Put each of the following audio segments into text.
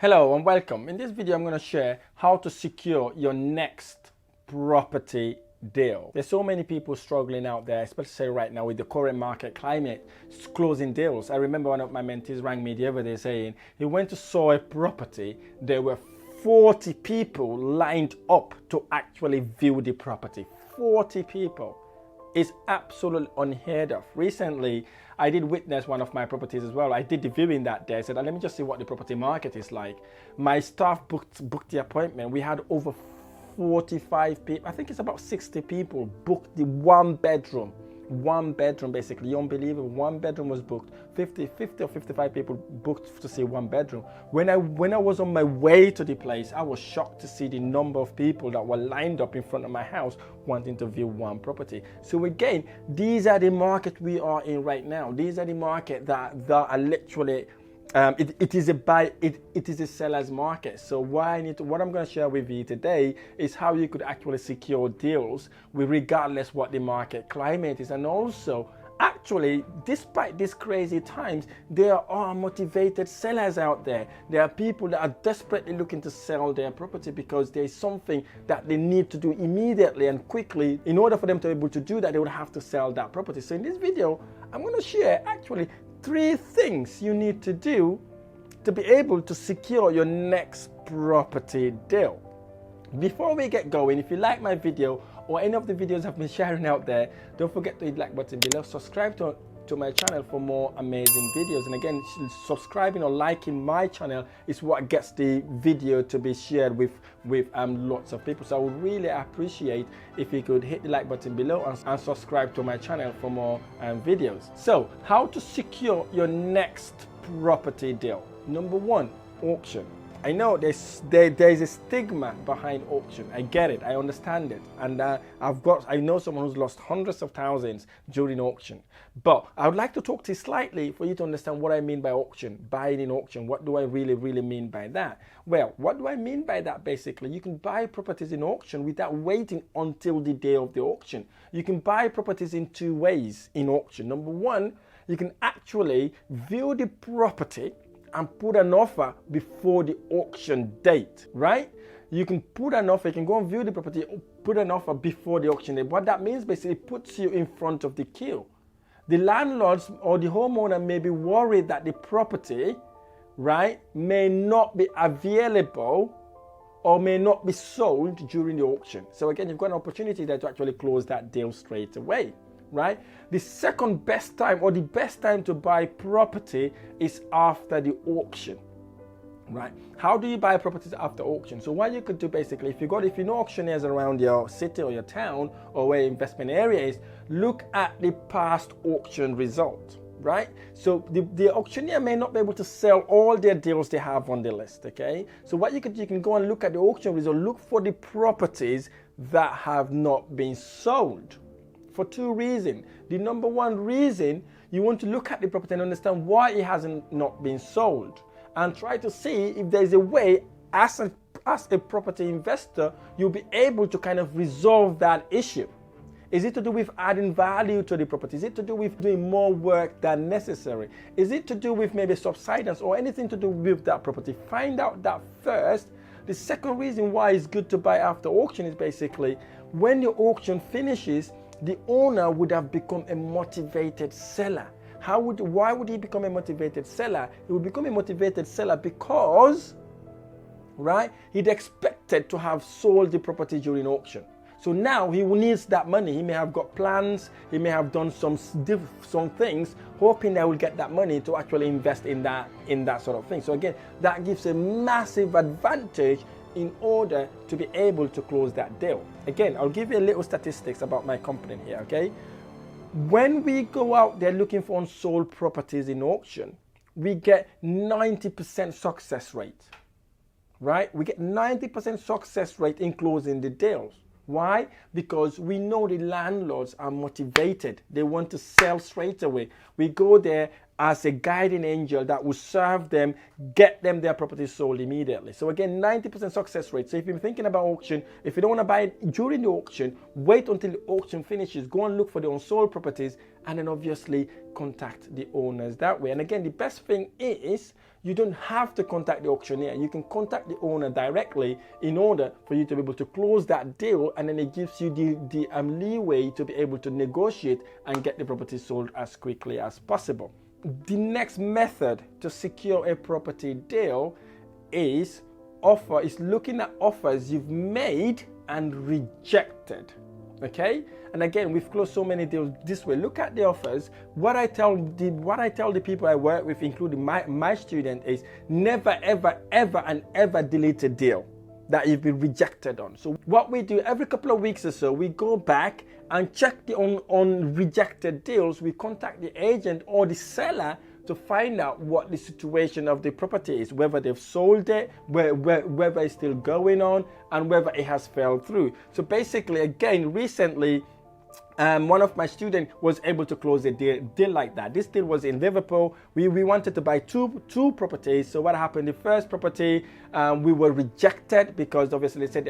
Hello and welcome. In this video, I'm going to share how to secure your next property deal. There's so many people struggling out there, especially right now with the current market climate, closing deals. I remember one of my mentees rang me the other day saying he went to saw a property. There were 40 people lined up to actually view the property. 40 people. Is absolutely unheard of. Recently, I did witness one of my properties as well. I did the viewing that day. I said, let me just see what the property market is like. My staff booked the appointment. We had over 45 people. I think it's about 60 people booked the one bedroom basically. Unbelievable. One bedroom was booked. 50 or 55 people booked to see one bedroom. When I was on my way to the place, I was shocked to see the number of people that were lined up in front of my house wanting to view one property. So again, these are the market we are in right now. These are the market that are literally it is a seller's market. So what I'm going to share with you today is how you could actually secure deals regardless what the market climate is. And also, actually, despite these crazy times, there are motivated sellers out there. There are people that are desperately looking to sell their property because there is something that they need to do immediately and quickly. In order for them to be able to do that, they would have to sell that property. So in this video, I'm going to share actually 3 things you need to do to be able to secure your next property deal. Before we get going, if you like my video or any of the videos I've been sharing out there, don't forget to hit the like button below. Subscribe to my channel for more amazing videos. And again, subscribing or liking my channel is what gets the video to be shared with lots of people. So I would really appreciate if you could hit the like button below and subscribe to my channel for more videos. So how to secure your next property deal. Number 1, auction. I know there's a stigma behind auction. I get it. I understand it. And I know someone who's lost hundreds of thousands during auction. But I would like to talk to you slightly for you to understand what I mean by auction, buying in auction. What do I really mean by that? Well, what do I mean by that? Basically, you can buy properties in auction without waiting until the day of the auction. You can buy properties in 2 ways in auction. Number 1, you can actually view the property and put an offer before the auction date, right? You can put an offer, you can go and view the property, put an offer before the auction date. What that means basically, it puts you in front of the queue. The landlords or the homeowner may be worried that the property, right, may not be available or may not be sold during the auction. So again, you've got an opportunity there to actually close that deal straight away. Right? The second best time or the best time to buy property is after the auction. Right? How do you buy properties after auction? So what you could do basically, if you know auctioneers around your city or your town or where your investment area is, look at the past auction result. Right? So the auctioneer may not be able to sell all their deals they have on the list. Okay? So what you can go and look at the auction result, look for the properties that have not been sold. For 2 reasons. The number 1 reason, you want to look at the property and understand why it hasn't not been sold, and try to see if there's a way as a property investor you'll be able to kind of resolve that issue. Is it to do with adding value to the property? Is it to do with doing more work than necessary? Is it to do with maybe subsidence or anything to do with that property? Find out that first. The second reason why it's good to buy after auction is basically when your auction finishes, the owner would have become a motivated seller. Why would he become a motivated seller? He would become a motivated seller because, right, he'd expected to have sold the property during auction. So now he needs that money. He may have got plans. He may have done some things, hoping that he will get that money to actually invest in that sort of thing. So again, that gives a massive advantage in order to be able to close that deal. Again, I'll give you a little statistics about my company here, okay? When we go out there looking for unsold properties in auction, we get 90% success rate, right? We get 90% success rate in closing the deals. Why? Because we know the landlords are motivated. They want to sell straight away. We go there as a guiding angel that will serve them, get them their property sold immediately. So again, 90% success rate. So if you're thinking about auction, if you don't want to buy it during the auction, wait until the auction finishes, go and look for the unsold properties, and then obviously contact the owners that way. And again, the best thing is you don't have to contact the auctioneer. You can contact the owner directly in order for you to be able to close that deal, and then it gives you the leeway to be able to negotiate and get the property sold as quickly as possible. The next method to secure a property deal is looking at offers you've made and rejected. Okay, and again, we've closed so many deals this way. Look at the offers. What I tell the people I work with, including my student, is never, ever, ever, and ever delete a deal that you've been rejected on. So what we do every couple of weeks or so, we go back and check the on rejected deals. We contact the agent or the seller to find out what the situation of the property is, whether they've sold it, whether it's still going on, and whether it has fell through. So basically, again, recently, one of my students was able to close a deal like that. This deal was in Liverpool. We wanted to buy two properties. So what happened? The first property, we were rejected because obviously they said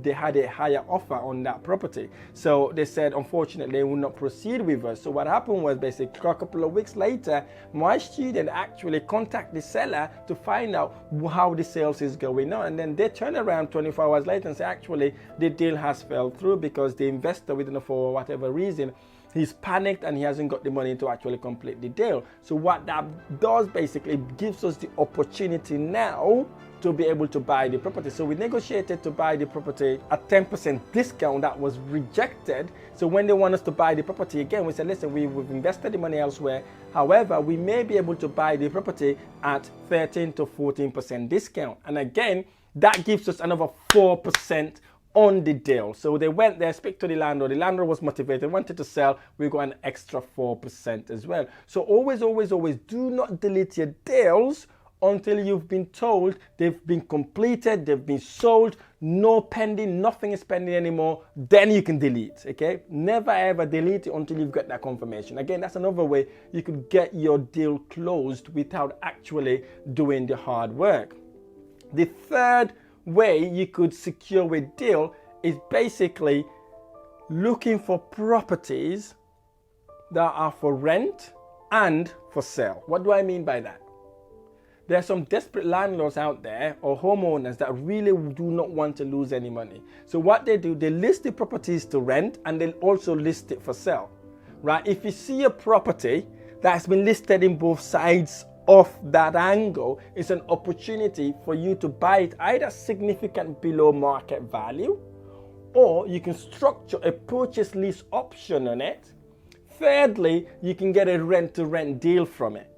they had a higher offer on that property. So they said, unfortunately, they will not proceed with us. So what happened was basically a couple of weeks later, my student actually contacted the seller to find out how the sales is going on. And then they turn around 24 hours later and say, actually, the deal has fell through because the investor, within for whatever reason, he's panicked and he hasn't got the money to actually complete the deal. So what that does basically gives us the opportunity now to be able to buy the property. So we negotiated to buy the property at 10% discount that was rejected. So when they want us to buy the property again, we said, listen, we've invested the money elsewhere. However, we may be able to buy the property at 13 to 14% discount. And again, that gives us another 4% on the deal. So they went there, speak to the landlord. The landlord was motivated, wanted to sell. We got an extra 4% as well. So always, always, always do not delete your deals until you've been told they've been completed, they've been sold, no pending, nothing is pending anymore. Then you can delete. Okay, never ever delete it until you've got that confirmation. Again, that's another way you could get your deal closed without actually doing the hard work. The third way you could secure a deal is basically looking for properties that are for rent and for sale. What do I mean by that? There are some desperate landlords out there or homeowners that really do not want to lose any money. So what they do, they list the properties to rent and they'll also list it for sale, right? If you see a property that's been listed in both sides of that angle, it's an opportunity for you to buy it either significant below market value, or you can structure a purchase lease option on it. Thirdly, you can get a rent to rent deal from it,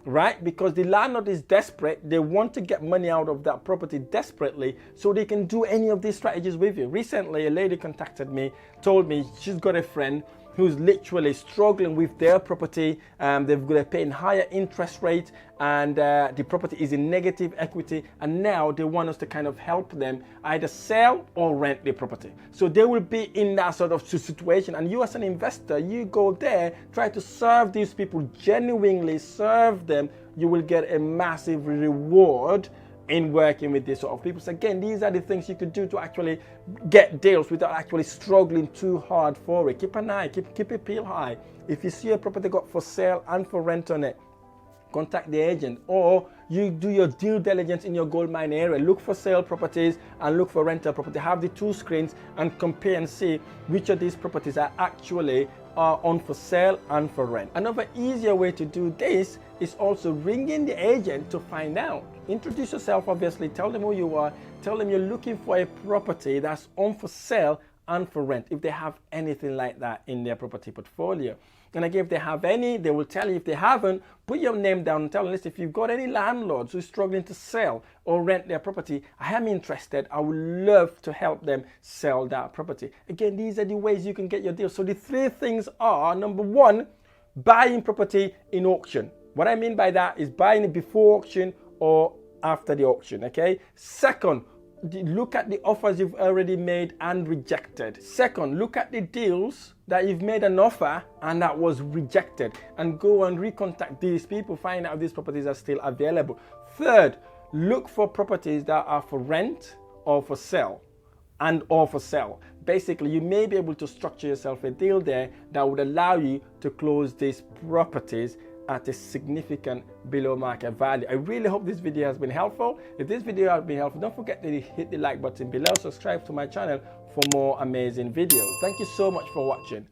right? Because the landlord is desperate. They want to get money out of that property desperately, so they can do any of these strategies with you. Recently, a lady contacted me, told me she's got a friend who's literally struggling with their property. They're paying higher interest rate, and the property is in negative equity, and now they want us to kind of help them either sell or rent the property. So they will be in that sort of situation, and you as an investor, you go there, try to serve these people, genuinely serve them. You will get a massive reward in working with these sort of people. So again, these are the things you could do to actually get deals without actually struggling too hard for it. Keep an eye, keep it peel high. If you see a property got for sale and for rent on it, contact the agent, or you do your due diligence in your gold mine area. Look for sale properties and look for rental property. Have the two screens and compare and see which of these properties are actually on for sale and for rent. Another easier way to do this is also ringing the agent to find out. Introduce yourself, obviously, tell them who you are, tell them you're looking for a property that's on for sale and for rent, if they have anything like that in their property portfolio. And again, if they have any, they will tell you. If they haven't, put your name down and tell them, listen, if you've got any landlords who are struggling to sell or rent their property, I am interested. I would love to help them sell that property. Again, these are the ways you can get your deal. So the three things are, number one, buying property in auction. What I mean by that is buying it before auction or after the auction, okay? Second, look at the offers you've already made and rejected. Second, look at the deals that you've made an offer and that was rejected, and go and recontact these people, find out if these properties are still available. Third, look for properties that are for rent or for sale, or for sale. Basically, you may be able to structure yourself a deal there that would allow you to close these properties at a significant below market value. I really hope this video has been helpful. If this video has been helpful, don't forget to hit the like button below, subscribe to my channel for more amazing videos. Thank you so much for watching.